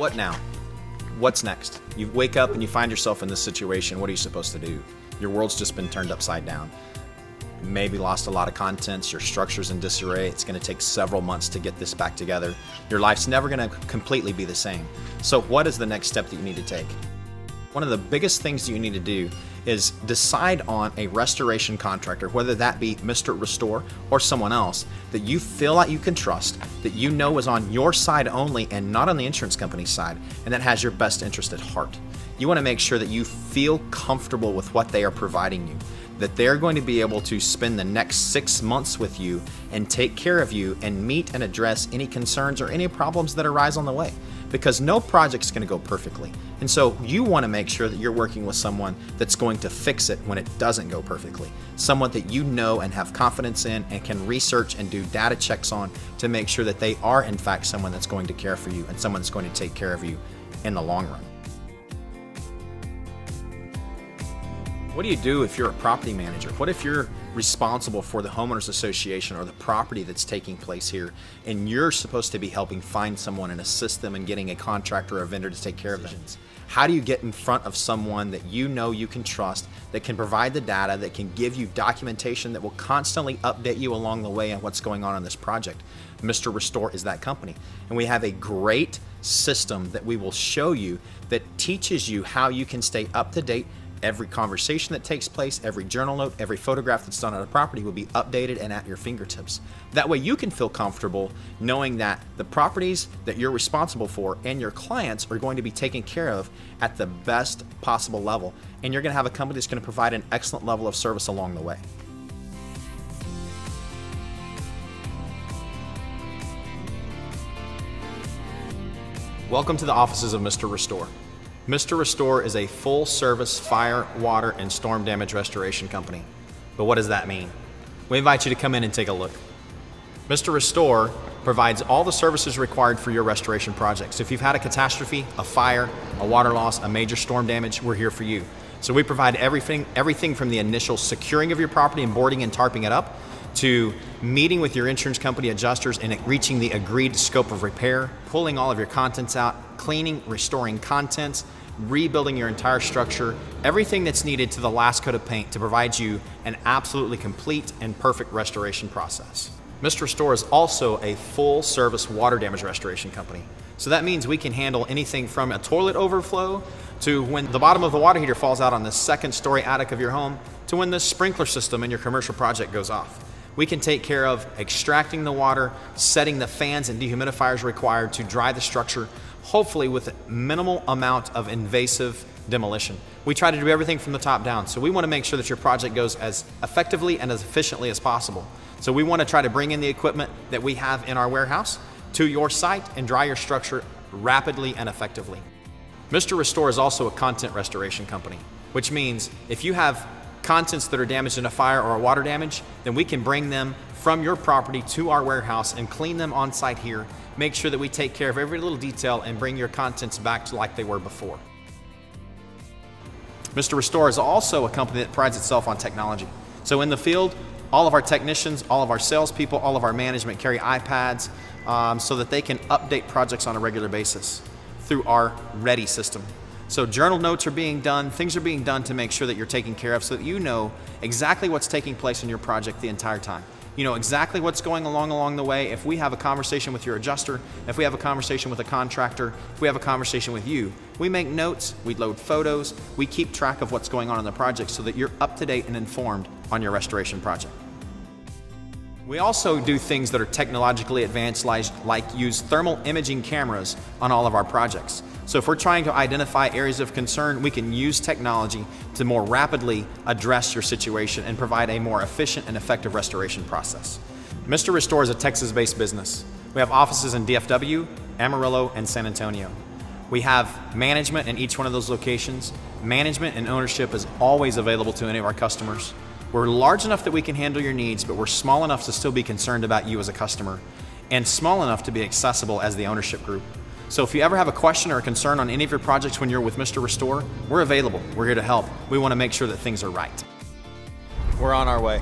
what now? What's next? You wake up and you find yourself in this situation. What are you supposed to do? Your world's just been turned upside down. Maybe lost a lot of contents, your structure's in disarray. It's going to take several months to get this back together. Your life's never going to completely be the same. So what is the next step that you need to take? One of the biggest things that you need to do is decide on a restoration contractor, whether that be Mr. Restore or someone else that you feel like you can trust, that you know is on your side only and not on the insurance company's side, and that has your best interest at heart. You want to make sure that you feel comfortable with what they are providing you, that they're going to be able to spend the next 6 months with you and take care of you and meet and address any concerns or any problems that arise on the way. Because no project's going to go perfectly. And so you want to make sure that you're working with someone that's going to fix it when it doesn't go perfectly. Someone that you know and have confidence in and can research and do data checks on to make sure that they are in fact someone that's going to care for you and someone that's going to take care of you in the long run. What do you do if you're a property manager? What if you're responsible for the homeowners association or the property that's taking place here, and you're supposed to be helping find someone and assist them in getting a contractor or a vendor to take care of them? How do you get in front of someone that you know you can trust, that can provide the data, that can give you documentation, that will constantly update you along the way on what's going on this project? Mr. Restore is that company. And we have a great system that we will show you that teaches you how you can stay up to date. Every conversation that takes place, every journal note, every photograph that's done on a property will be updated and at your fingertips. That way you can feel comfortable knowing that the properties that you're responsible for and your clients are going to be taken care of at the best possible level. And you're going to have a company that's going to provide an excellent level of service along the way. Welcome to the offices of Mr. Restore. Mr. Restore is a full-service fire, water, and storm damage restoration company. But what does that mean? We invite you to come in and take a look. Mr. Restore provides all the services required for your restoration projects. If you've had a catastrophe, a fire, a water loss, a major storm damage, we're here for you. So we provide everything from the initial securing of your property and boarding and tarping it up, to meeting with your insurance company adjusters and reaching the agreed scope of repair, pulling all of your contents out, cleaning, restoring contents, rebuilding your entire structure, everything that's needed to the last coat of paint to provide you an absolutely complete and perfect restoration process. Mr. Restore is also a full-service water damage restoration company. So that means we can handle anything from a toilet overflow to when the bottom of the water heater falls out on the second-story attic of your home to when the sprinkler system in your commercial project goes off. We can take care of extracting the water, setting the fans and dehumidifiers required to dry the structure, hopefully with a minimal amount of invasive demolition. We try to do everything from the top down, so we want to make sure that your project goes as effectively and as efficiently as possible. So we want to try to bring in the equipment that we have in our warehouse to your site and dry your structure rapidly and effectively. Mr. Restore is also a content restoration company, which means if you have contents that are damaged in a fire or a water damage, then we can bring them from your property to our warehouse and clean them on site here, make sure that we take care of every little detail and bring your contents back to like they were before. Mr. Restore is also a company that prides itself on technology. So in the field, all of our technicians, all of our salespeople, all of our management carry iPads so that they can update projects on a regular basis through our Ready system. So journal notes are being done, things are being done to make sure that you're taken care of so that you know exactly what's taking place in your project the entire time. You know exactly what's going along the way. If we have a conversation with your adjuster, if we have a conversation with a contractor, if we have a conversation with you, we make notes, we load photos, we keep track of what's going on in the project so that you're up to date and informed on your restoration project. We also do things that are technologically advanced, like use thermal imaging cameras on all of our projects. So if we're trying to identify areas of concern, we can use technology to more rapidly address your situation and provide a more efficient and effective restoration process. Mr. Restore is a Texas-based business. We have offices in DFW, Amarillo, and San Antonio. We have management in each one of those locations. Management and ownership is always available to any of our customers. We're large enough that we can handle your needs, but we're small enough to still be concerned about you as a customer, and small enough to be accessible as the ownership group. So if you ever have a question or a concern on any of your projects when you're with Mr. Restore, we're available. We're here to help. We want to make sure that things are right. We're on our way.